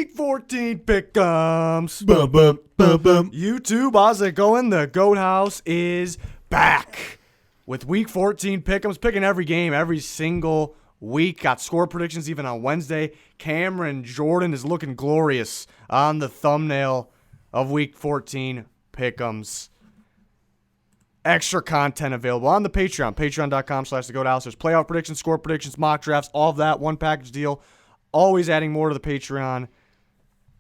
Week 14 pick'ems. Bum, bum, bum, bum. YouTube, how's it going? The Goat House is back with Week 14 pick'ems, picking every game every single week. Got score predictions even on Wednesday. Cameron Jordan is looking glorious on the thumbnail of Week 14 pick'ems. Extra content available on the Patreon, patreon.com/thegoathouse. There's playoff predictions, score predictions, mock drafts, all of that, one package deal. Always adding more to the Patreon.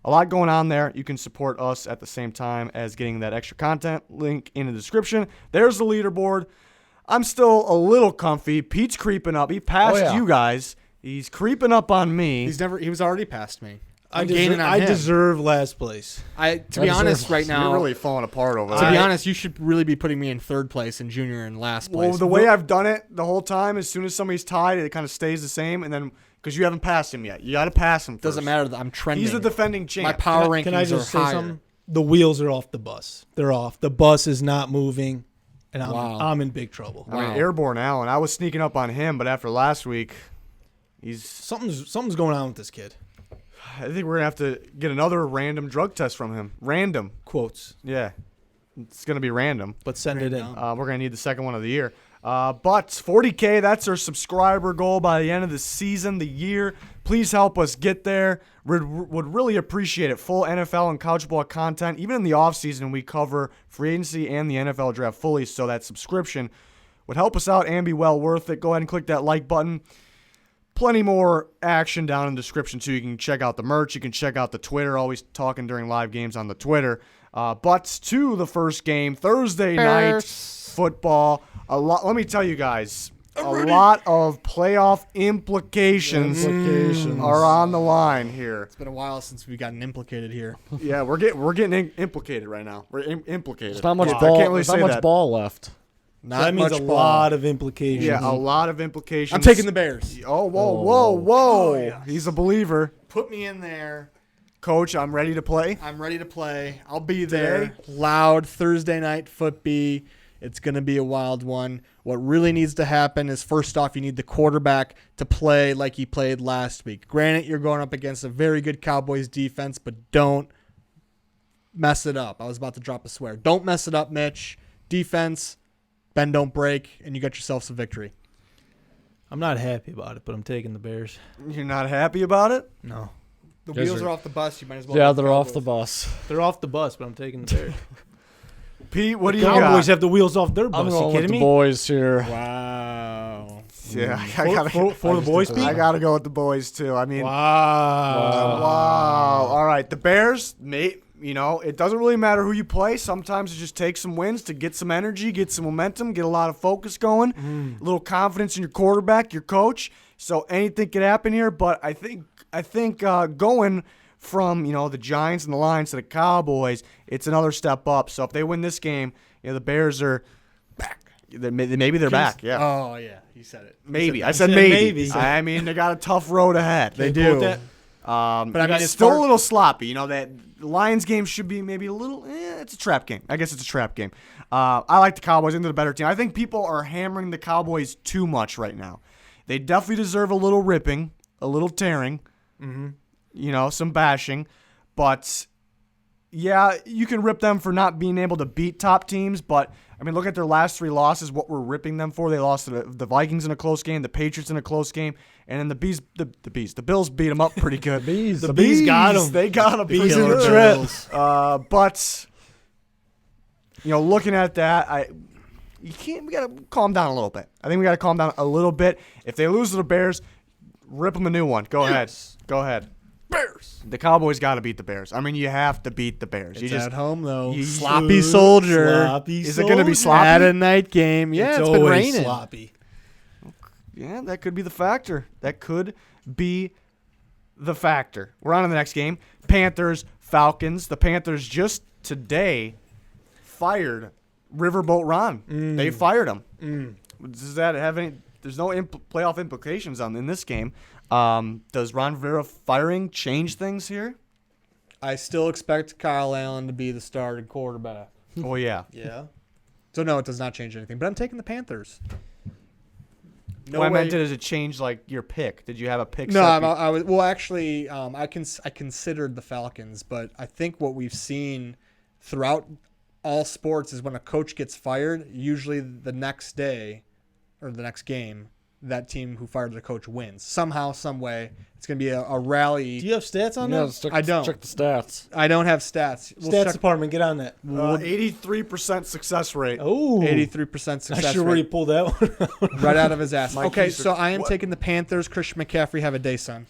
A lot going on there. You can support us at the same time as getting that extra content. Link in the description. There's the leaderboard. I'm still a little comfy. Pete's creeping up. He passed you guys. He's creeping up on me. He was already past me. I deserve last place. To be honest, right now, You're really falling apart over to that. be honest, you should really be putting me in third place and Junior in last place. Well, the way I've done it the whole time, as soon as somebody's tied, it kind of stays the same. And then, because you haven't passed him yet. You got to pass him first. Doesn't matter. I'm trending. He's the defending champ. My power rankings Can I just say are higher. something? The wheels are off the bus. They're off. The bus is not moving, and I'm in big trouble. I mean, Airborne Allen. I was sneaking up on him, but after last week, Something's going on with this kid. I think we're going to have to get another random drug test from him. Random. Quotes, Yeah. It's going to be random. but send it in. We're going to need the second one of the year. But 40K, that's our subscriber goal by the end of the season, the year. Please help us get there. Would really appreciate it. Full NFL and college football content. Even in the offseason, we cover free agency and the NFL draft fully, so that subscription would help us out and be well worth it. Go ahead and click that like button. Plenty more action down in the description, too. You can check out the merch. You can check out the Twitter. Always talking during live games on the Twitter. But to the first game, Thursday night football. Let me tell you guys, a lot of playoff implications are on the line here. It's been a while since we've gotten implicated here. Yeah, we're getting implicated right now. We're implicated. There's not much I ball. can't really There's say not much that. ball left. So that means a lot of implications. Yeah, a lot of implications. I'm taking the Bears. Oh, whoa. Oh, yes. He's a believer. Put me in there. Coach, I'm ready to play. I'm ready to play. I'll be there. Loud Thursday night football. It's going to be a wild one. What really needs to happen is, first off, you need the quarterback to play like he played last week. Granted, you're going up against a very good Cowboys defense, but don't mess it up. I was about to drop a swear. Don't mess it up, Mitch. Defense, bend don't break, and you got yourself some victory. I'm not happy about it, but I'm taking the Bears. You're not happy about it? No. The Yes, wheels sir. are off the bus. You might as well. Yeah, go with they're off the Cowboys. bus. They're off the bus, but I'm taking the Bears. Pete, what do you Cowboys got? have the wheels off their I'm bus. You going with kidding the me? boys here. Wow. Yeah, I gotta, For the boys, Pete? I gotta go with the boys too. I mean, Wow. wow. All right, the Bears, mate. You know, it doesn't really matter who you play. Sometimes it just takes some wins to get some energy, get some momentum, get a lot of focus going, a little confidence in your quarterback, your coach. So anything could happen here. But I think going from the Giants and the Lions to the Cowboys, it's another step up. So if they win this game, the Bears are back. Maybe they're back. Yeah, Oh, yeah. You said it. maybe. I said said maybe. maybe. I mean, they got a tough road ahead. They Quote do. that. But I mean, It's as still far- a little sloppy. That Lions game should be maybe a little. It's a trap game. I guess it's a trap game. I like the Cowboys. I think they're the better team. I think people are hammering the Cowboys too much right now. They definitely deserve a little ripping, a little tearing, some bashing. But yeah, you can rip them for not being able to beat top teams. But I mean, look at their last 3 losses. What we're ripping them for? They lost to the Vikings in a close game, the Patriots in a close game, and then the Bills beat them up pretty good. The Bees got them. They got them. Bees pretty in the good. trap. But looking at that, we gotta calm down a little bit. I think we gotta calm down a little bit. If they lose to the Bears, rip them a new one. Go ahead. Bears. The Cowboys got to beat the Bears. I mean, you have to beat the Bears. It's at home, though. you- Sloppy soldier. Is it gonna be sloppy? At a night game. Yeah, it's been always raining. sloppy. Yeah, that could be the factor. We're on to the next game. Panthers, Falcons. The Panthers just today fired Riverboat Ron. They fired him. Does that have any? There's no playoff implications in this game. Does Ron Rivera firing change things here? I still expect Kyle Allen to be the starting quarterback. Oh, yeah. Yeah. So, no, it does not change anything. But I'm taking the Panthers. No what I way. meant is it changed like your pick. Did you have a pick? No, set I was well. Actually, I considered the Falcons, but I think what we've seen throughout all sports is when a coach gets fired, usually the next day or the next game, that team who fired the coach wins somehow, some way. It's going to be a rally. Do you have stats on Yeah, that? I don't. Check the stats. I don't have stats. Stats department, get on that. 83% success rate. Oh, 83% not success sure where he rate. pulled that one out. Right out of his ass. Mike Okay, Easter. so I am What? taking the Panthers. Christian McCaffrey, have a day, son.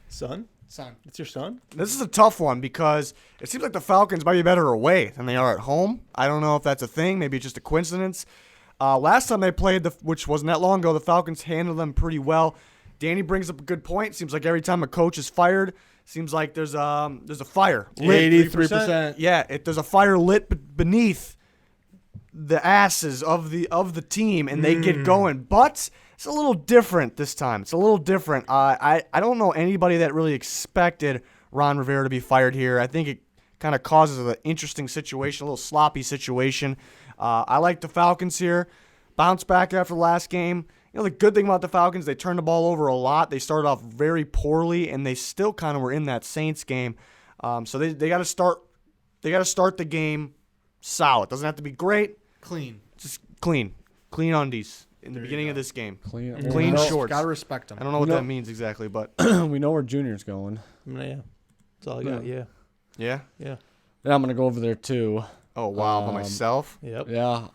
Son? Son. It's your son? This is a tough one because it seems like the Falcons might be better away than they are at home. I don't know if that's a thing. Maybe it's just a coincidence. Last time they played, which wasn't that long ago, the Falcons handled them pretty well. Danny brings up a good point. Seems like every time a coach is fired, seems like there's a fire lit. 83%. Yeah, there's a fire lit beneath the asses of the team, and they get going. But it's a little different this time. It's a little different. I don't know anybody that really expected Ron Rivera to be fired here. I think it kind of causes an interesting situation, a little sloppy situation. I like the Falcons here. Bounce back after the last game. You know, the good thing about the Falcons, they turned the ball over a lot. They started off very poorly, and they still kind of were in that Saints game. So they got to start. They got to start the game solid. Doesn't have to be great. Clean. Just clean undies in the beginning of this game. Clean Clean shorts. Gotta respect them. I don't know what that means exactly, but We know where Junior's going. Yeah. That's all I got. Yeah. yeah. Yeah. And I'm gonna go over there too. Oh wow, by myself. Yep. Yeah,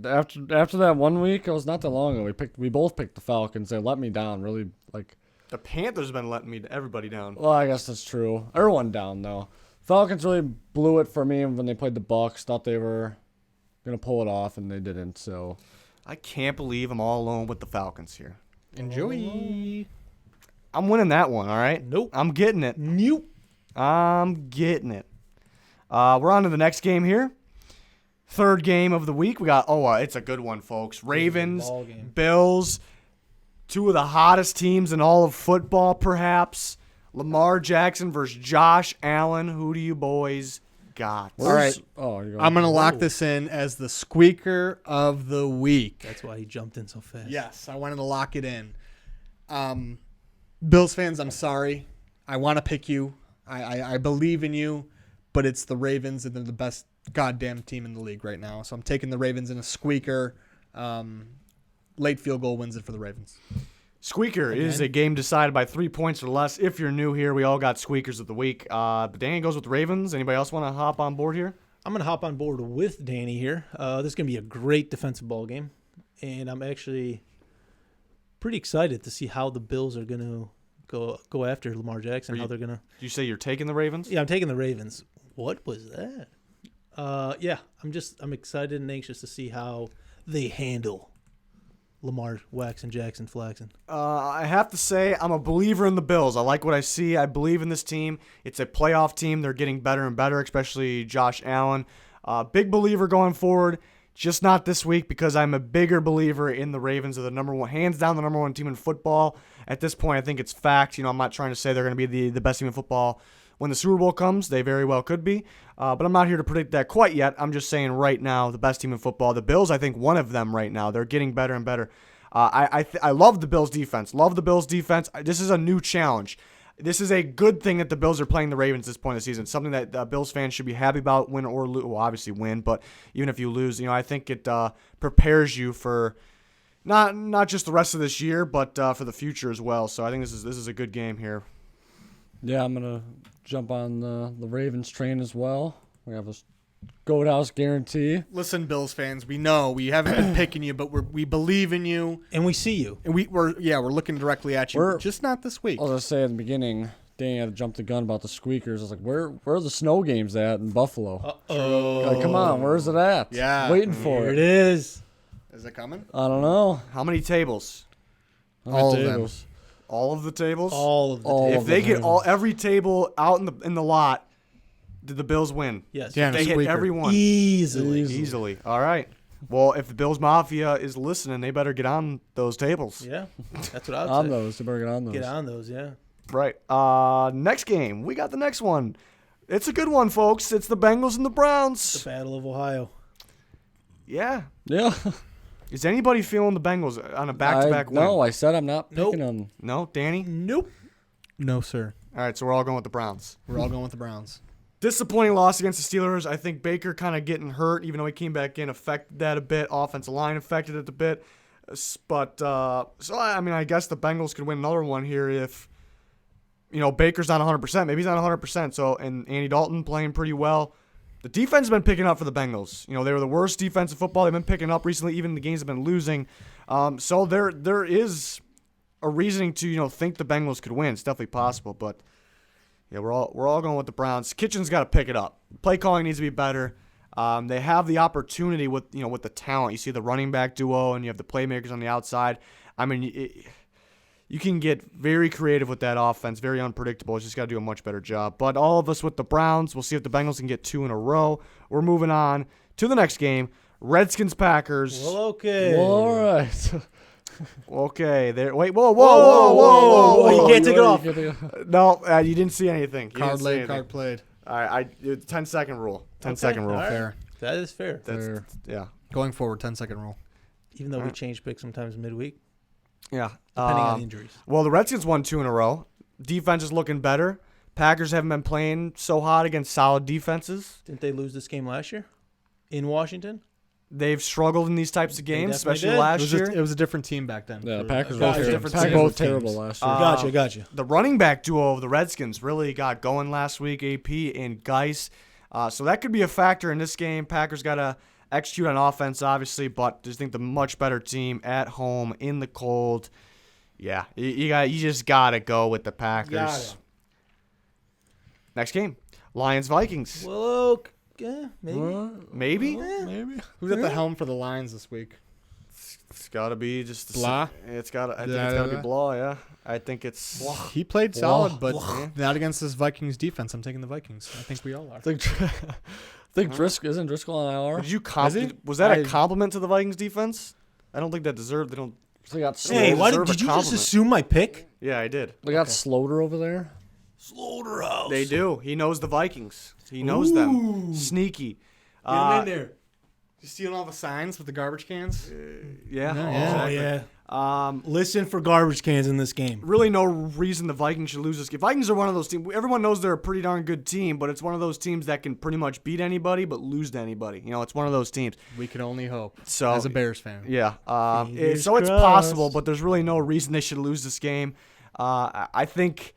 after that 1 week, it was not that long ago. We both picked the Falcons. They let me down, really. Like, The Panthers have been letting everybody down. well, I guess that's true. Everyone down though. Falcons really blew it for me when they played the Bucs. Thought they were gonna pull it off, and they didn't. So I can't believe I'm all alone with the Falcons here. Enjoy. I'm winning that one. All right. Nope. I'm getting it. Nope. I'm getting it. We're on to the next game here. Third game of the week. We got, it's a good one, folks. Ravens, ball game. Bills, two of the hottest teams in all of football, perhaps. Lamar Jackson versus Josh Allen. Who do you boys got? All right. Oh, you're I'm going to lock this in as the squeaker of the week. That's why he jumped in so fast. Yes, I wanted to lock it in. Bills fans, I'm sorry. I want to pick you. I believe in you, but it's the Ravens, and they're the best goddamn team in the league right now. So I'm taking the Ravens in a squeaker. Late field goal wins it for the Ravens. Squeaker is a game decided by 3 points or less. If you're new here, we all got squeakers of the week. But Danny goes with Ravens. Anybody else want to hop on board here? I'm going to hop on board with Danny here. This is going to be a great defensive ball game, and I'm actually pretty excited to see how the Bills are going to go after Lamar Jackson. How they're going to. Did you say you're taking the Ravens? Yeah, I'm taking the Ravens. What was that? Yeah, I'm excited and anxious to see how they handle Lamar waxing Jackson flaxing. I have to say I'm a believer in the Bills. I like what I see. I believe in this team. It's a playoff team. They're getting better and better, especially Josh Allen. Big believer going forward. Just not this week because I'm a bigger believer in the Ravens are the number one, hands down the number one team in football. At this point, I think it's fact. I'm not trying to say they're going to be the best team in football when the Super Bowl comes. They very well could be. But I'm not here to predict that quite yet. I'm just saying right now, the best team in football. The Bills, I think one of them right now. They're getting better and better. I love the Bills' defense. Love the Bills' defense. This is a new challenge. This is a good thing that the Bills are playing the Ravens this point of the season. Something that Bills fans should be happy about, win or lose. Well, obviously win, but even if you lose, I think it prepares you for not just the rest of this year, but for the future as well. So I think this is a good game here. Yeah, I'm gonna jump on the Ravens train as well. We have a goat house guarantee. Listen, Bills fans, we know we haven't been picking you, but we believe in you, And we see you. and we're looking directly at you. Just not this week. I was gonna say at the beginning, Danny had to jump the gun about the squeakers. I was like, where are the snow games at in Buffalo? Like, come on, where's it at? Yeah. Waiting for Here it. it is. Is it coming? I don't know. How many tables? All of them. All of the tables? All of the All If of they them. get every table out in the lot, did the Bills win? Yes. Yeah. They hit Squeaker. every one. Easily. All right. Well, if the Bills Mafia is listening, they better get on those tables. Yeah. That's what I would on say. those. They better get on those. Get on those, yeah. Right. Next game. We got the next one. It's a good one, folks. It's the Bengals and the The Browns. Battle of Ohio. Yeah. Yeah. Is anybody feeling the Bengals on a back-to-back win? No, I said I'm not Nope. picking them. No, Danny? Nope. No, sir. All right, so we're all going with the Browns. We're all going with the Browns. Disappointing loss against the Steelers. I think Baker kind of getting hurt, even though he came back in, affected that a bit. Offensive line affected it a bit. But, I guess the Bengals could win another one here if, Baker's not 100%. Maybe he's not 100%. So, and Andy Dalton playing pretty well. The defense has been picking up for the Bengals. They were the worst defense in football. They've been picking up recently. Even the games have been losing. So there is a reasoning to, think the Bengals could win. It's definitely possible. But, yeah, we're all going with the Browns. Kitchen's got to pick it up. Play calling needs to be better. They have the opportunity with the talent. You see the running back duo, and you have the playmakers on the outside. I mean, you can get very creative with that offense, very unpredictable. It's just got to do a much better job. But all of us with the Browns, we'll see if the Bengals can get 2 in a row. We're moving on to the next game, Redskins-Packers. Well, okay. Well, all right. Okay, there. Wait, whoa. You can't take it off. No, you didn't see anything. You Card didn't see laid, anything. card played. All right, 10-second rule. 10-second rule. All right. Fair. That is fair. That's, yeah. Going forward, 10-second rule. Even though we change picks sometimes midweek, Yeah. depending on injuries. Well, the Redskins won 2 in a row. Defense is looking better. Packers haven't been playing so hot against solid defenses. Didn't they lose this game last year in Washington? They've struggled in these types of games, definitely especially did. last year. It was a different team back then. Yeah, For- Packers Gotcha. were Different terrible. teams. Packers were terrible last year. Gotcha. The running back duo of the Redskins really got going last week, AP and Geis. So that could be a factor in this game. Packers got to execute on offense, obviously, but just think the much better team at home in the cold. Yeah, you just got to go with the Packers. Got it. Next game, Lions-Vikings. Well, okay, maybe. Maybe? Maybe. Who's at the helm for the Lions this week? It's got to be just Blah? I think it's got to be Blah, yeah. I think it's He played solid, but Blah. not against this Vikings defense. I'm taking the Vikings. I think we all are. I think Driscoll isn't Driscoll on IR. Did you Is he? was that a compliment to the Vikings defense? I don't think that deserved. They don't. They got Hey, why deserve a did you just compliment. assume my pick? Yeah, I did. They got Slaughter over there. Slaughterhouse. They do. He knows the Vikings. He knows them. Sneaky. there. You stealing all the signs with the garbage cans? Yeah. Oh, exactly. yeah. Um, Listen for garbage cans in this game. really no reason the Vikings should lose this game. Vikings are one of those teams. Everyone knows they're a pretty darn good team, but it's one of those teams that can pretty much beat anybody but lose to anybody. It's one of those teams. We can only hope. So As a Bears fan. Yeah. Fingers So it's crossed. possible, but there's really no reason they should lose this game. I think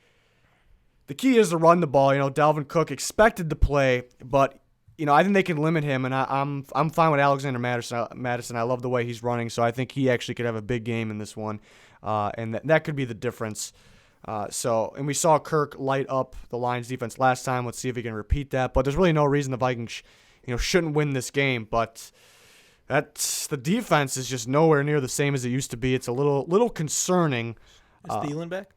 the key is to run the ball. Dalvin Cook expected to play, but I think they can limit him, and I'm fine with Alexander Madison. I love the way he's running, so I think he actually could have a big game in this one, and that could be the difference. And we saw Kirk light up the Lions defense last time. Let's see if he can repeat that. But there's really no reason the Vikings, shouldn't win this game. But the defense is just nowhere near the same as it used to be. It's a little concerning. Is Thielen back?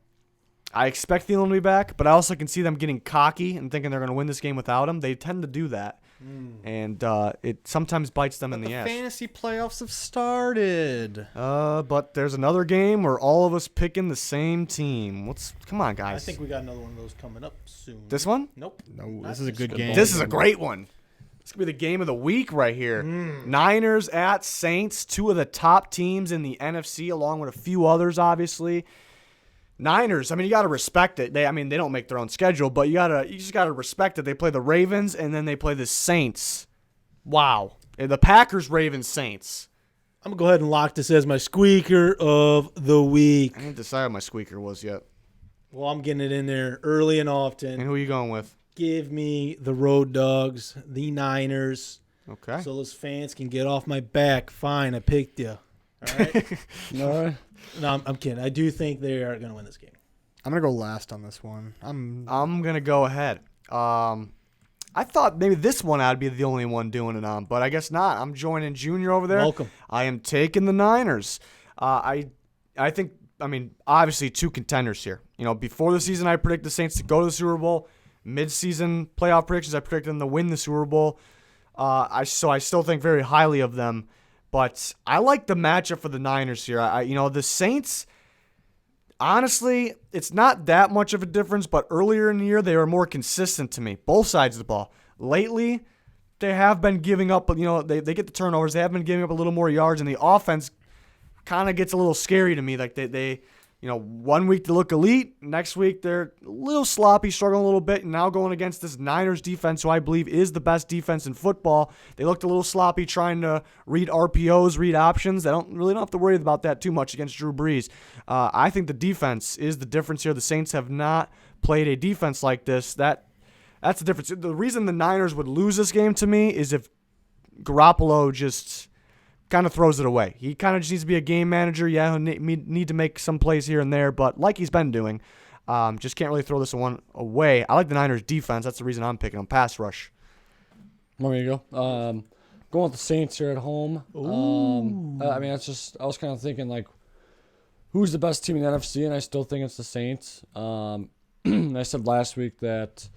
I expect Thielen to be back, but I also can see them getting cocky and thinking they're going to win this game without him. They tend to do that, and it sometimes bites them in the ass. Fantasy playoffs have started. But there's another game where all of us picking the same team. Come on, guys. I think we got another one of those coming up soon. This one? Nope. No, Not this is a good good game. This is a great one. This could be the game of the week right here. Niners at Saints, 2 of the top teams in the NFC, along with a few others, obviously. Niners, you got to respect it. They don't make their own schedule, but you just got to respect it. They play the Ravens, and then they play the Saints. Wow. And the Packers, Ravens, Saints. I'm going to go ahead and lock this as my squeaker of the week. I didn't decide what my squeaker was yet. Well, I'm getting it in there early and often. And who are you going with? Give me the Road Dogs, the Niners, Okay. so those fans can get off my back. Fine, I picked you. All right? All right. No, I'm kidding. I do think they are going to win this game. I'm going to go last on this one. I'm going to go ahead. I thought maybe this one I'd be the only one doing it on, but I guess not. I'm joining Junior over there. Welcome. I am taking the Niners. I think, obviously 2 contenders here. Before the season, I predicted the Saints to go to the Super Bowl. Mid-season playoff predictions, I predicted them to win the Super Bowl. I still think very highly of them. But I like the matchup for the Niners here. The Saints, honestly, it's not that much of a difference, but earlier in the year, they were more consistent to me, both sides of the ball. Lately, they have been giving up, they get the turnovers. They have been giving up a little more yards, and the offense kind of gets a little scary to me. Like they 1 week they look elite, next week they're a little sloppy, struggling a little bit, and now going against this Niners defense, who I believe is the best defense in football. They looked a little sloppy trying to read RPOs, read options. They don't have to worry about that too much against Drew Brees. I think the defense is the difference here. The Saints have not played a defense like this. That's the difference. The reason the Niners would lose this game to me is if Garoppolo just kind of throws it away. He kind of just needs to be a game manager. Yeah, he'll need to make some plays here and there, but like he's been doing, just can't really throw this one away. I like the Niners defense. That's the reason I'm picking them. Pass rush. There you go. Going with the Saints here at home. I mean, it's just, I was kind of thinking, like, who's the best team in the NFC, and I still think it's the Saints. I said last week that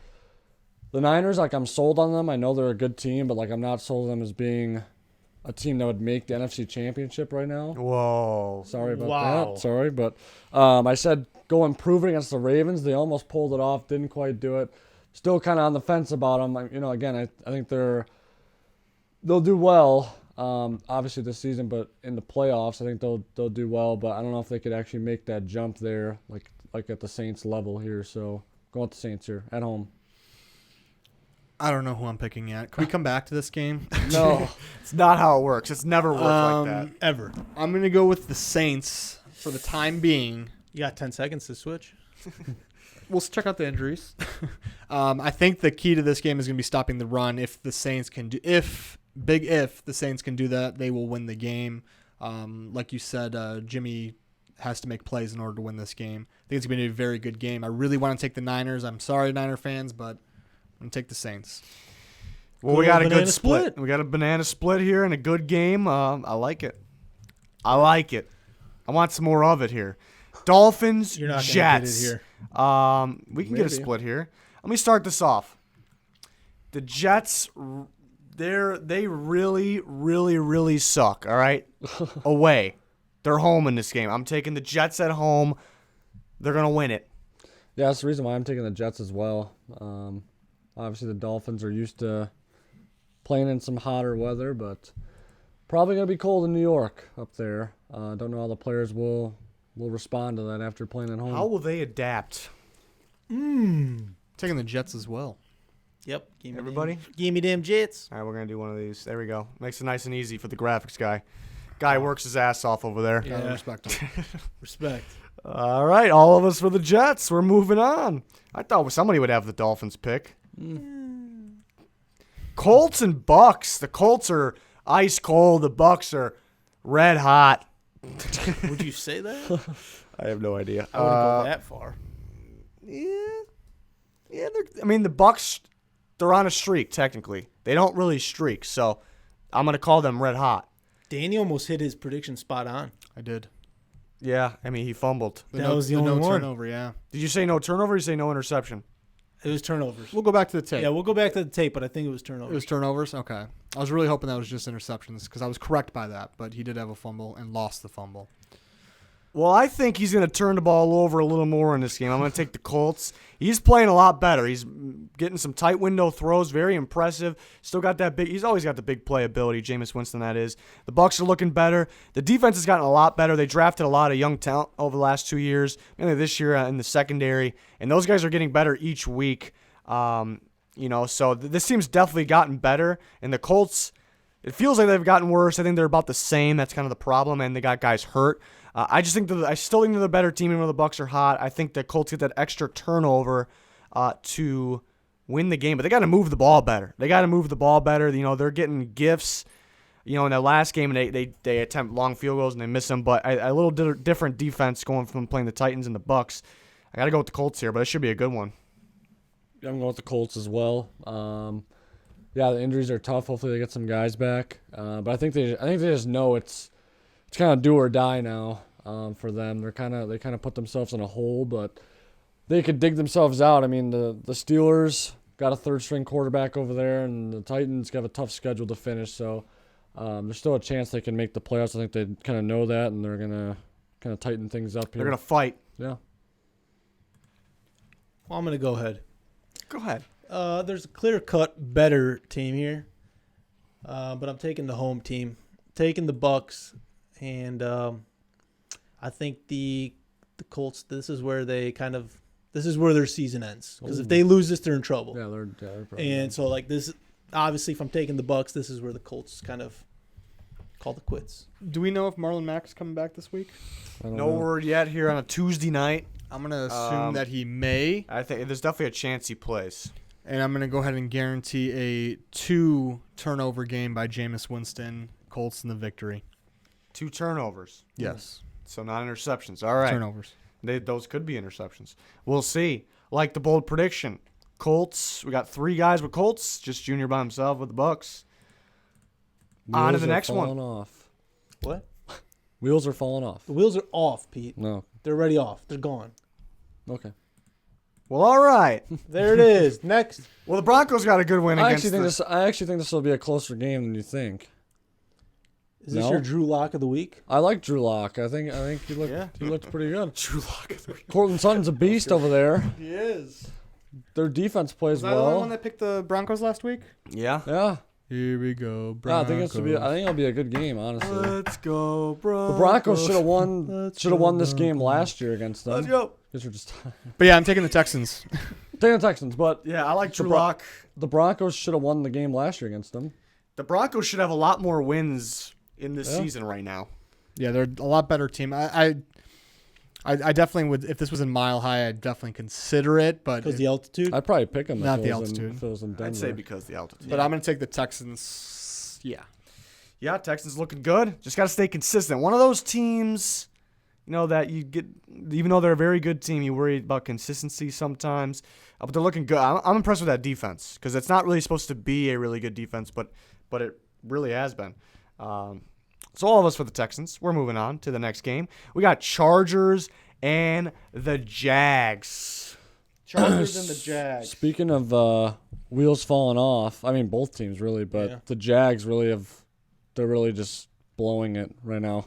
the Niners, like, I'm sold on them. I know they're a good team, but, like, I'm not sold on them as being a team that would make the NFC Championship right now. Whoa. Sorry about that. Sorry, but I said go improve it against the Ravens. They almost pulled it off, didn't quite do it. Still kind of on the fence about them. Again, I think they'll do well. Obviously this season, but in the playoffs, I think they'll do well. But I don't know if they could actually make that jump there, like at the Saints level here. So going with the Saints here at home. I don't know who I'm picking yet. Can we come back to this game? No, it's not how it works. It's never worked like that. Ever. I'm going to go with the Saints for the time being. You got 10 seconds to switch. We'll check out the injuries. I think the key to this game is going to be stopping the run. If the Saints can do, if the Saints can do that, they will win the game. Like you said, Jimmy has to make plays in order to win this game. I think it's going to be a very good game. I really want to take the Niners. I'm sorry, Niner fans, but I'm going to take the Saints. Well, we got a good split. We got a banana split here and a good game. I like it. I want some more of it here. Dolphins, You're not Jets. gonna get it here. We can get a split here. Let me start this off. The Jets, they really, really, really suck, all right? Away. They're home in this game. I'm taking the Jets at home. They're going to win it. Yeah, that's the reason why I'm taking the Jets as well. Obviously, the Dolphins are used to playing in some hotter weather, but probably going to be cold in New York up there. Don't know how the players will respond to that after playing at home. How will they adapt? Taking the Jets as well. Yep. Everybody? Give me them Jets. All right, we're going to do one of these. There we go. Makes it nice and easy for the graphics guy. Guy works his ass off over there. Yeah, respect him. Respect. All right, all of us for the Jets. We're moving on. I thought somebody would have the Dolphins pick. Colts and Bucs. The Colts are ice cold. The Bucs are red hot. Would you say that? I have no idea. I wouldn't go that far. Yeah. The Bucs, they're on a streak technically. They don't really streak, so I'm gonna call them red hot. Danny almost hit his prediction spot on. I did. Yeah, he fumbled. That was the only no one. turnover, yeah. Did you say no turnover? Or you say no interception? It was turnovers. We'll go back to the tape. Yeah, we'll go back to the tape, but I think it was turnovers. It was turnovers? Okay. I was really hoping that was just interceptions because I was correct by that, but he did have a fumble and lost the fumble. Well, I think he's going to turn the ball over a little more in this game. I'm going to take the Colts. He's playing a lot better. He's getting some tight window throws, very impressive. Still got that big. He's always got the big play ability, Jameis Winston, that is. The Bucs are looking better. The defense has gotten a lot better. They drafted a lot of young talent over the last 2 years, mainly this year in the secondary, and those guys are getting better each week. So this team's definitely gotten better, and the Colts, it feels like they've gotten worse. I think they're about the same. That's kind of the problem, and they got guys hurt. I still think they're the better team, even though the Bucs are hot. I think the Colts get that extra turnover to win the game, but they got to move the ball better. They're getting gifts. In that last game, they attempt long field goals and they miss them, but a little different defense going from playing the Titans and the Bucs. I got to go with the Colts here, but it should be a good one. I'm going with the Colts as well. The injuries are tough. Hopefully they get some guys back. But I think they just know it's kind of do or die now for them. They kind of put themselves in a hole, but they could dig themselves out. I mean, the Steelers got a third-string quarterback over there, and the Titans got a tough schedule to finish. So there's still a chance they can make the playoffs. I think they kind of know that, and they're gonna kind of tighten things up here. They're going to fight. Yeah. Well, I'm going to go ahead. Go ahead. There's a clear-cut better team here. but I'm taking the home team, taking the Bucs, and I think the Colts. This is where their season ends, because if they lose this, they're in trouble. Yeah, they're probably And so like this, obviously, if I'm taking the Bucs, this is where the Colts kind of call the quits. Do we know if Marlon Mack is coming back this week? No word yet here on a Tuesday night. I'm going to assume that he may. I think there's definitely a chance he plays. And I'm going to go ahead and guarantee a 2-turnover game by Jameis Winston. Colts in the victory. 2 turnovers. Yes. So not interceptions. All right. Turnovers. Those could be interceptions. We'll see. Like the bold prediction. Colts. We got 3 guys with Colts. Just Junior by himself with the Bucs. On to the next one. Off. What? Wheels are falling off. The wheels are off, Pete. No. They're already off. They're gone. Okay. Well, all right. There it is. Next. Well, the Broncos got a good win I against actually think this will be a closer game than you think. Is this No? your Drew Lock of the week? I like Drew Lock. I think he looked pretty good. Drew Lock. Cortland Sutton's a beast over there. He is. Their defense plays Was that the well. one that picked the Broncos last week? Yeah. Yeah. Here we go, Yeah, Broncos. I think it'll be a good game, honestly. Let's go, bro. The Broncos should have won this game last year against them. Let's go. Because we're just But yeah, I'm taking the Texans. taking the Texans, but Yeah, I like Drew Lock. the Broncos should have won the game last year against them. The Broncos should have a lot more wins in this season right now. Yeah, they're a lot better team. I definitely would, if this was in Mile High, I'd definitely consider it. But Because the altitude? I'd probably pick them. Not if the it was altitude. if it was in Denver. I'd say because the altitude. I'm going to take the Texans. Yeah. Yeah, Texans looking good. Just got to stay consistent. One of those teams, that you get, even though they're a very good team, you worry about consistency sometimes. But they're looking good. I'm impressed with that defense because it's not really supposed to be a really good defense, but it really has been. So all of us for the Texans. We're moving on to the next game. We got Chargers and the Jags. Chargers and the Jags. Speaking of wheels falling off, I mean both teams really, but the Jags they're really just blowing it right now.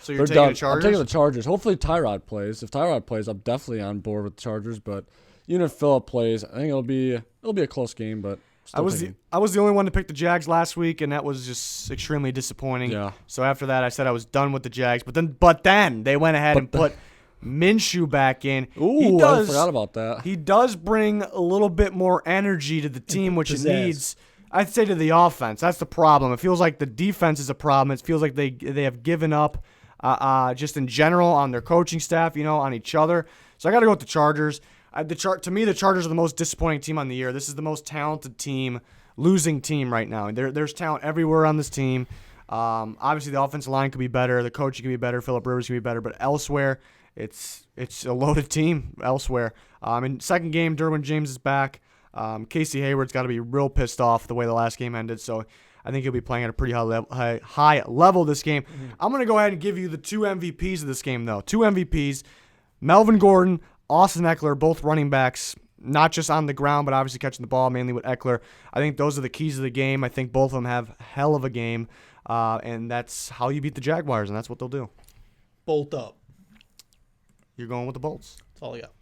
So you're They're taking done. the Chargers? I'm taking the Chargers. Hopefully Tyrod plays. If Tyrod plays, I'm definitely on board with the Chargers. But even if Phillip plays, I think it'll be a close game. But I was the only one to pick the Jags last week, and that was just extremely disappointing. Yeah. So after that, I said I was done with the Jags. But then they went ahead and put Minshew back in. Ooh, I forgot about that. He does bring a little bit more energy to the team, which it pizzazz. needs. I'd say to the offense. That's the problem. It feels like the defense is a problem. It feels like they have given up just in general on their coaching staff, on each other. So I got to go with the Chargers. To me, the Chargers are the most disappointing team on the year. This is the most talented team, losing team right now. There's talent everywhere on this team. Obviously, the offensive line could be better. The coaching could be better. Phillip Rivers could be better. But elsewhere, it's a loaded team elsewhere. In second game, Derwin James is back. Casey Hayward's got to be real pissed off the way the last game ended. So I think he'll be playing at a pretty high level this game. Mm-hmm. I'm going to go ahead and give you the 2 MVPs of this game, though. 2 MVPs. Melvin Gordon, Austin Eckler, both running backs, not just on the ground, but obviously catching the ball, mainly with Eckler. I think those are the keys of the game. I think both of them have hell of a game, and that's how you beat the Jaguars, and that's what they'll do. Bolt up. You're going with the Bolts. That's all I got.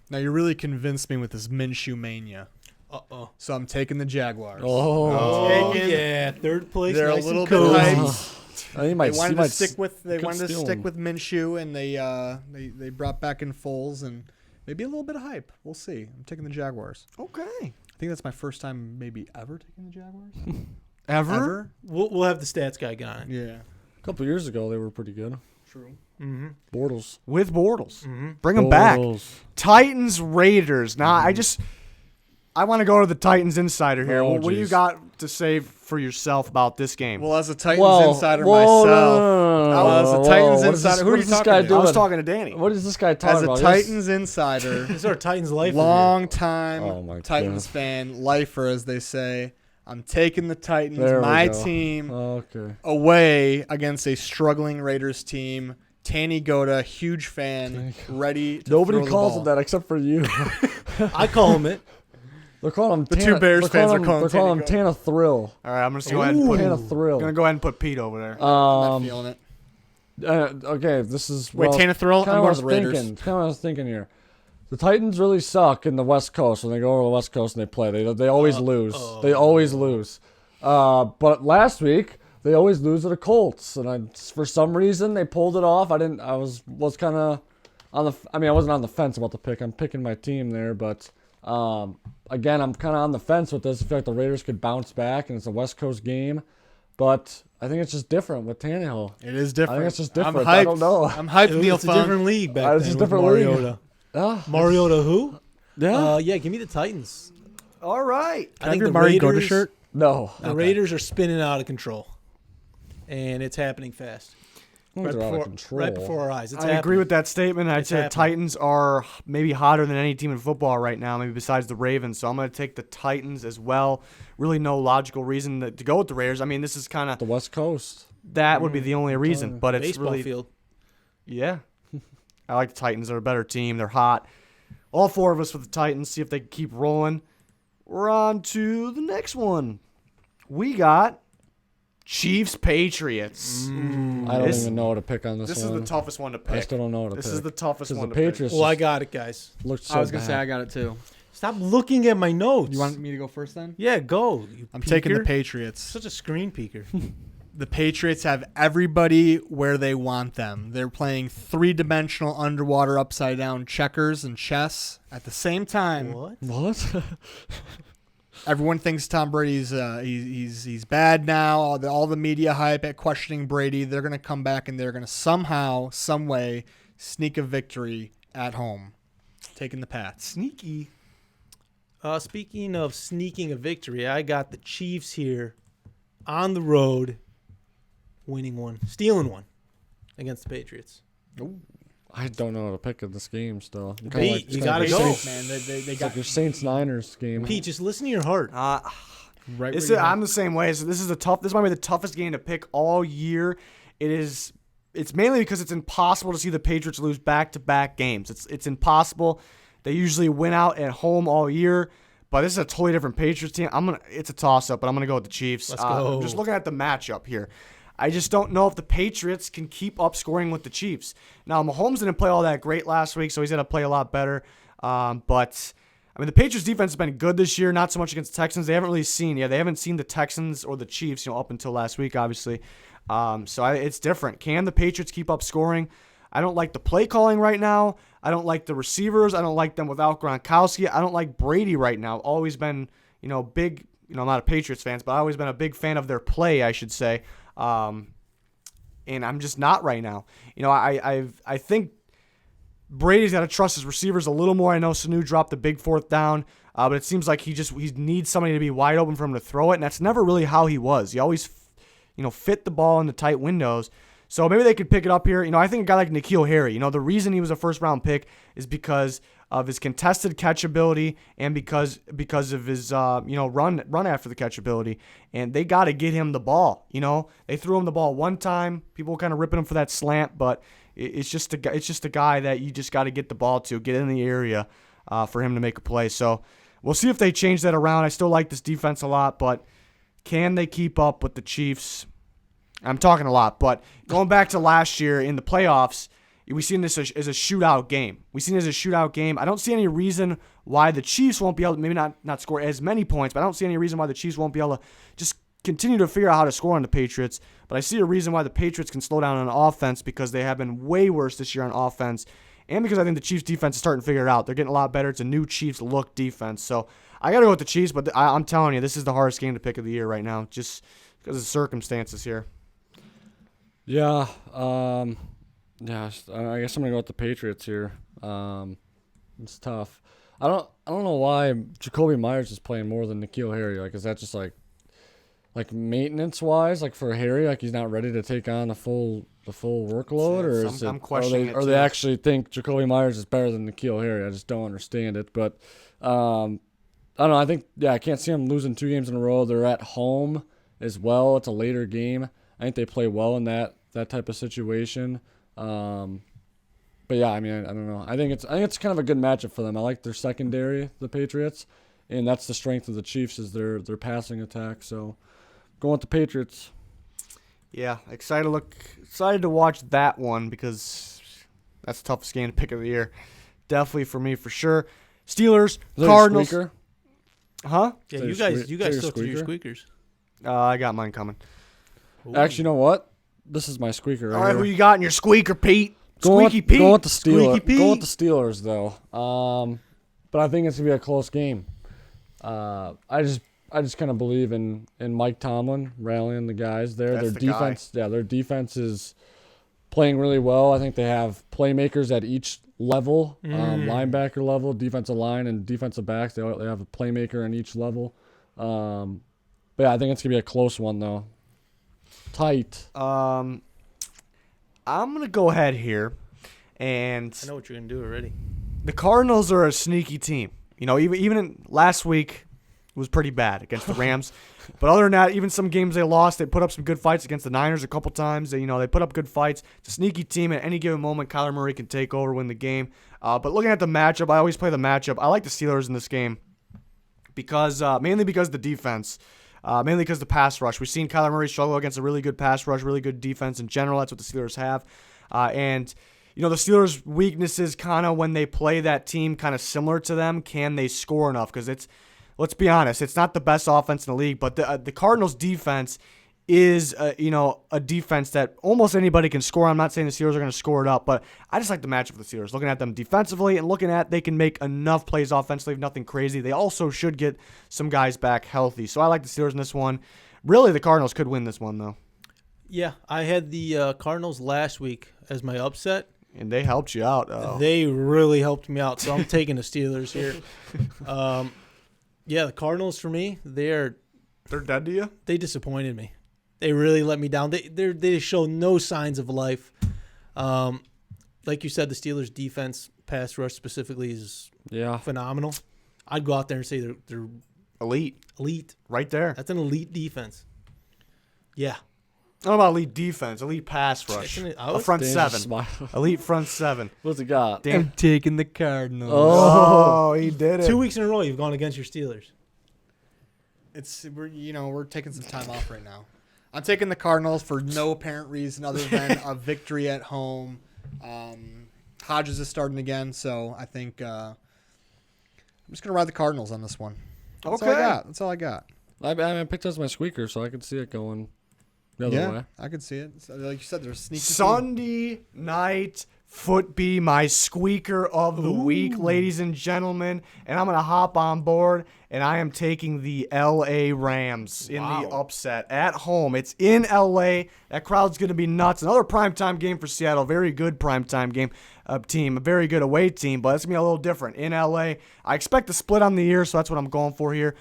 Now, you really convinced me with this Minshew mania. Uh-oh. So I'm taking the Jaguars. Oh, Taking- yeah. Third place. They're nice a little and bit cozy. hyped. I think They wanted to stick with steal him. Minshew, and they brought back in Foles, and maybe a little bit of hype. We'll see. I'm taking the Jaguars. Okay. I think that's my first time maybe ever taking the Jaguars. Ever? We'll have the stats guy get on it. Yeah. A couple years ago, they were pretty good. True. Mm-hmm. Bortles. With Bortles. Mm-hmm. Bring them back. Bortles. Titans, Raiders. Now, I want to go to the Titans insider here. Oh, What do you geez. got to say for yourself about this game? Well, as a Titans insider myself, as a Titans insider, who are you this talking guy to? I doing? was talking to Danny. What is this guy as talking a about? Titans insider, This is our Titans life. long time Oh my Titans God. fan, lifer as they say. I'm taking the Titans, There we my go. team, Okay. away against a struggling Raiders team. Tanny Goda, huge fan, ready to Nobody throw the calls ball. him that except for you. I call him it. They're calling him The two Bears fans are calling They're calling him Tanny Tana Thrill. All right, I'm just going to go ahead and put Tana Thrill. gonna go ahead and put Pete over there. I'm not Um. feeling it. Okay, this is Wait, well, Tana Thrill? Kind I'm of going what I with was the Raiders. thinking. Kind of what I was thinking here. The Titans really suck in the West Coast when they go over to the West Coast and they play. They always lose. They always lose. But last week they always lose to the Colts, and for some reason they pulled it off. I was kind of on the. I mean, I wasn't on the fence about the pick. I'm picking my team there, but again, I'm kind of on the fence with this. I feel like the Raiders could bounce back, and it's a West Coast game, but I think it's just different with Tannehill. It is different. I think it's just different. I'm hyped. I don't know. I'm hyped, Neil It's a Funk. different league back then. It's just with different league. Mariota. Ah, Mariota who? yeah. Yeah, give me the Titans. All right. Can I have your Mari Goda shirt? No. The Raiders are spinning out of control, and it's happening fast. Things are out of control. Right before our eyes. It's I happening. agree with that statement. I'd It's say the happening. Titans are maybe hotter than any team in football right now, maybe besides the Ravens. So I'm going to take the Titans as well. Really no logical reason to go with the Raiders. I mean, this is kind of The West Coast. that would be the only reason, but it's Baseball really field. yeah. I like the Titans. They're a better team. They're hot. All four of us with the Titans. See if they can keep rolling. We're on to the next one. We got Chiefs Patriots. I don't This- even know what to pick on this This is one. the toughest one to I pick. still don't know what to This pick. is the toughest Because one the to pick. Patriots Well, I got it, guys. looked so I was gonna say bad. I got it too. Stop looking at my notes. You want me to go first then? Yeah, go. You I'm taking the peeker. Patriots. Such a screen peeker. The Patriots have everybody where they want them. They're playing three-dimensional underwater upside-down checkers and chess at the same time. What? What? Everyone thinks Tom Brady's he's bad now. All the media hype at questioning Brady. They're gonna come back and they're gonna somehow, some way, sneak a victory at home. Taking the Pats. Sneaky. Speaking of sneaking a victory, I got the Chiefs here on the road, stealing one against the Patriots. I don't know how to pick in this game still. Kinda Pete, you it's gotta like go. your Man, Saints- they It's got like your Saints-Niners game. Pete, just listen to your heart. right. This where is, you I'm the same way. So this might be the toughest game to pick all year. It's mainly because it's impossible to see the Patriots lose back-to-back games. It's impossible. They usually win out at home all year, but this is a totally different Patriots team. It's a toss-up, but I'm gonna go with the Chiefs. Let's go. I'm just looking at the matchup here. I just don't know if the Patriots can keep up scoring with the Chiefs. Now, Mahomes didn't play all that great last week, so he's going to play a lot better. But, I mean, the Patriots defense has been good this year, not so much against the Texans. They haven't seen the Texans or the Chiefs, up until last week, obviously. It's different. Can the Patriots keep up scoring? I don't like the play calling right now. I don't like the receivers. I don't like them without Gronkowski. I don't like Brady right now. Always been, big, I'm not a Patriots fan, but I've always been a big fan of their play, I should say. And I'm just not right now. I think Brady's got to trust his receivers a little more. I know Sanu dropped the big fourth down, but it seems like he needs somebody to be wide open for him to throw it, and that's never really how he was. He always, fit the ball in the tight windows. So maybe they could pick it up here. I think a guy like N'Keal Harry, the reason he was a first-round pick is because of his contested catch ability and because of his run after the catch ability. And they got to get him the ball. They threw him the ball one time. People were kind of ripping him for that slant, but it's just a guy that you just got to get the ball to, get in the area for him to make a play. So we'll see if they change that around. I still like this defense a lot, but can they keep up with the Chiefs? I'm talking a lot, but going back to last year in the playoffs, we seen this as a shootout game. I don't see any reason why the Chiefs won't be able to maybe not score as many points, but I don't see any reason why the Chiefs won't be able to just continue to figure out how to score on the Patriots. But I see a reason why the Patriots can slow down on offense because they have been way worse this year on offense, and because I think the Chiefs defense is starting to figure it out. They're getting a lot better. It's a new Chiefs look defense. So I got to go with the Chiefs, but I'm telling you, this is the hardest game to pick of the year right now, just because of the circumstances here. Yeah. I guess I'm gonna go with the Patriots here. It's tough. I don't know why Jacoby Myers is playing more than N'Keal Harry. Like, is that just like maintenance wise, like for Harry, like he's not ready to take on the full workload, or is I'm it? questioning it Or too. they actually think Jacoby Myers is better than N'Keal Harry? I just don't understand it. But I don't know. I think I can't see them losing 2 games in a row. They're at home as well. It's a later game. I think they play well in that type of situation. But yeah, I mean, I don't know. I think it's kind of a good matchup for them. I like their secondary, the Patriots, and that's the strength of the Chiefs is their passing attack. So, going with the Patriots. Yeah, excited to watch that one because that's the toughest game to pick of the year. Definitely for me, for sure. Steelers, Is that Cardinals. your squeaker? Huh? Yeah, Is that you your guys squeaker? still threw your squeakers. I got mine coming. Actually, you know what? This is my squeaker right All right, here. who you got in your squeaker, Pete? Going Squeaky Pete. Going with the Steelers. Squeaky Pete. Going with the Steelers, though. But I think it's gonna be a close game. I just kind of believe in Mike Tomlin rallying the guys there. That's Their the defense, their defense is playing really well. I think they have playmakers at each level, linebacker level, defensive line, and defensive backs. They have a playmaker in each level. But yeah, I think it's gonna be a close one though. Tight. I'm gonna go ahead here, and I know what you're gonna do already. the Cardinals are a sneaky team. You know, even in last week it was pretty bad against the Rams. But other than that, even some games they lost, they put up some good fights against the Niners a couple times. They put up good fights. It's a sneaky team. At any given moment, Kyler Murray can take over, win the game. But looking at the matchup, I always play the matchup. I like the Steelers in this game because mainly because of the defense. Mainly because of the pass rush. We've seen Kyler Murray struggle against a really good pass rush, really good defense in general. That's what the Steelers have. And the Steelers' weaknesses kind of when they play that team kind of similar to them, can they score enough? Because let's be honest, it's not the best offense in the league, but the Cardinals' defense is a defense that almost anybody can score. I'm not saying the Steelers are going to score it up, but I just like the matchup with the Steelers. Looking at them defensively and looking at they can make enough plays offensively, nothing crazy. They also should get some guys back healthy. So I like the Steelers in this one. Really, the Cardinals could win this one, though. Yeah, I had the Cardinals last week as my upset. And they helped you out. Oh. They really helped me out, so I'm taking the Steelers here. Yeah, the Cardinals for me, They're dead to you? they disappointed me. They really let me down. They show no signs of life. Like you said, the Steelers' defense, pass rush specifically, is phenomenal. I'd go out there and say they're Elite. Right there. That's an elite defense. Yeah. I don't know about elite defense, elite pass rush. A front seven. Elite front seven. What's it got? I'm taking the Cardinals. Oh, he did it. 2 weeks in a row you've gone against your Steelers. We're taking some time off right now. I'm taking the Cardinals for no apparent reason other than a victory at home. Hodges is starting again, so I think I'm just gonna ride the Cardinals on this one. That's all I got. I picked as my squeaker, so I could see it going the other way. I could see it. So, like you said, there's sneaky. Sunday night foot be my squeaker of the week, ladies and gentlemen. And I'm going to hop on board, and I am taking the L.A. Rams in the upset at home. It's in L.A. That crowd's going to be nuts. Another primetime game for Seattle. Very good primetime game team. A very good away team, but it's going to be a little different in L.A. I expect a split on the year, so that's what I'm going for here.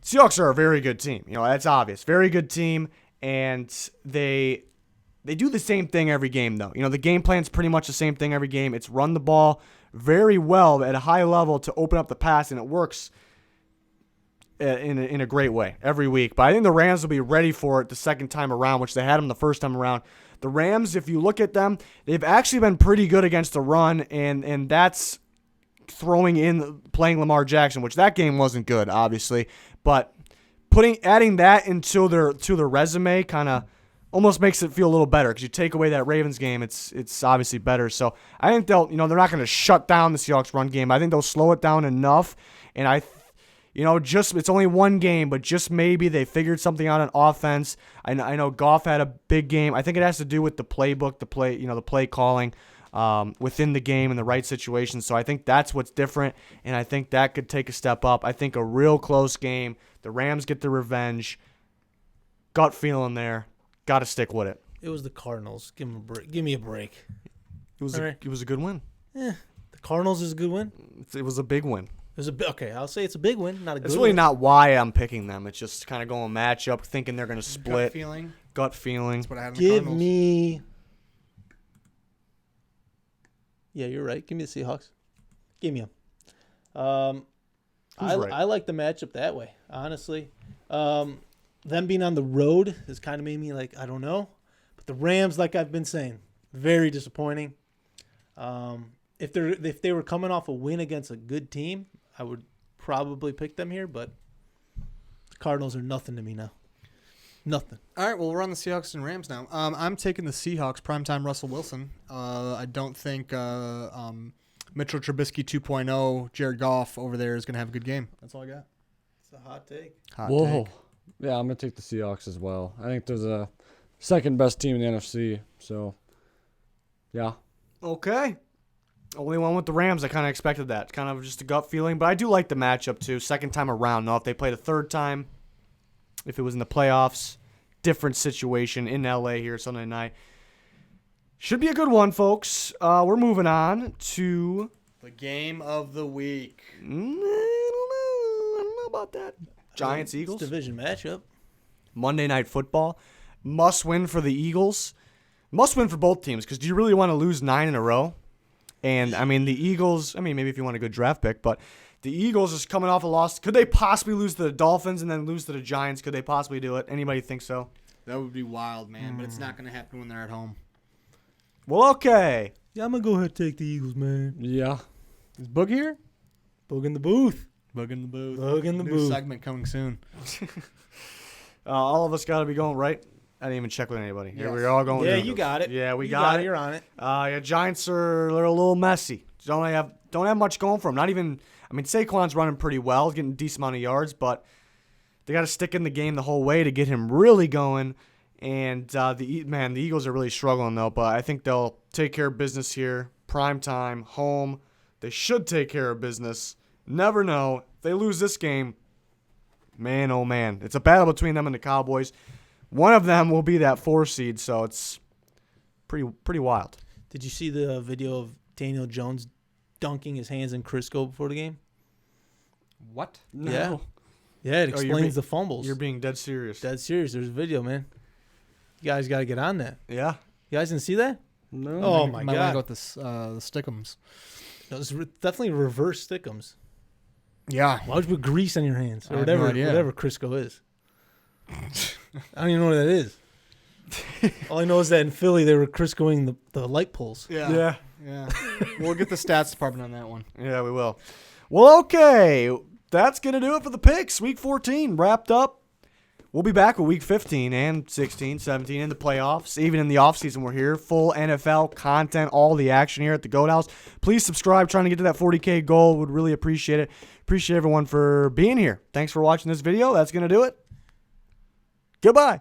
Seahawks are a very good team. That's obvious. Very good team, and they do the same thing every game, though. The game plan's pretty much the same thing every game. It's run the ball very well at a high level to open up the pass, and it works in a great way every week. But I think the Rams will be ready for it the second time around, which they had them the first time around. The Rams, if you look at them, they've actually been pretty good against the run, and that's playing Lamar Jackson, which that game wasn't good, obviously. But adding that into their resume kind of almost makes it feel a little better because you take away that Ravens game, it's obviously better. So I think they're not going to shut down the Seahawks run game. I think they'll slow it down enough, and it's only one game, but just maybe they figured something out on offense. I know Goff had a big game. I think it has to do with the playbook, the play calling within the game in the right situation. So I think that's what's different, and I think that could take a step up. I think a real close game. The Rams get the revenge. Gut feeling there. Got to stick with it. It was the Cardinals. Give them a break. Give me a break. It was a good win. The Cardinals is a good win. It was a big win. Okay, I'll say it's a big win, not a good It's really win. not why I'm picking them. It's just kind of going matchup, thinking they're going to split. Gut feeling. That's what I had in the Give Cardinals. me. Yeah, you're right. Give me the Seahawks. Give me them. Right? I like the matchup that way, honestly. Them being on the road has kind of made me I don't know. But the Rams, like I've been saying, very disappointing. If they were coming off a win against a good team, I would probably pick them here. But the Cardinals are nothing to me now. Nothing. All right, well, we're on the Seahawks and Rams now. I'm taking the Seahawks, primetime Russell Wilson. I don't think Mitchell Trubisky 2.0, Jared Goff over there is going to have a good game. That's all I got. It's a hot take. Hot Whoa. take. Yeah, I'm going to take the Seahawks as well. I think they're the second best team in the NFC. So, yeah. Okay. Only one with the Rams. I kind of expected that. Kind of just a gut feeling. But I do like the matchup, too. Second time around. Now, if they played a third time, if it was in the playoffs, different situation in L.A. here Sunday night. Should be a good one, folks. We're moving on to The game of the week. I don't know about that. Giants, Eagles. It's division matchup. Monday Night Football. Must win for the Eagles. Must win for both teams, because do you really want to lose 9 in a row? And, I mean, the Eagles, maybe if you want a good draft pick, but the Eagles is coming off a loss. Could they possibly lose to the Dolphins and then lose to the Giants? Could they possibly do it? Anybody think so? That would be wild, man. But it's not going to happen when they're at home. Well, okay. Yeah, I'm going to go ahead and take the Eagles, man. Yeah. Is Boog here? Boog in the booth. Boog in the booth. Boog in the New booth. segment coming soon. All of us got to be going, right? I didn't even check with anybody. Yeah, Yes. we're all going. Yeah, to- you got it. Yeah, we You got it. You're on it. Yeah, Giants they're a little messy. Don't have much going for them. Not even. Saquon's running pretty well, getting a decent amount of yards, but they got to stick in the game the whole way to get him really going. And the Eagles are really struggling though. But I think they'll take care of business here. Prime time, home. They should take care of business. Never know. If they lose this game, man, oh man, it's a battle between them and the Cowboys. One of them will be that 4 seed, so it's pretty wild. Did you see the video of Daniel Jones dunking his hands in Crisco before the game? What? No. Yeah. Yeah, it Oh, you're explains be- the fumbles. You're being dead serious. Dead serious. There's a video, man. You guys got to get on that. Yeah. You guys didn't see that? No. Oh, my Might God. want to go with the Stickums. No, it's definitely reverse stickums. Yeah. Why would you put grease on your hands? I Or have no whatever, idea. whatever Crisco is. I don't even know what that is. All I know is that in Philly, they were Criscoing the light poles. Yeah. We'll get the stats department on that one. Yeah, we will. Well, okay. That's going to do it for the picks. Week 14 wrapped up. We'll be back with Week 15 and 16, 17 in the playoffs. Even in the offseason, we're here. Full NFL content, all the action here at the Goat House. Please subscribe. Trying to get to that 40K goal. Would really appreciate it. Appreciate everyone for being here. Thanks for watching this video. That's going to do it. Goodbye.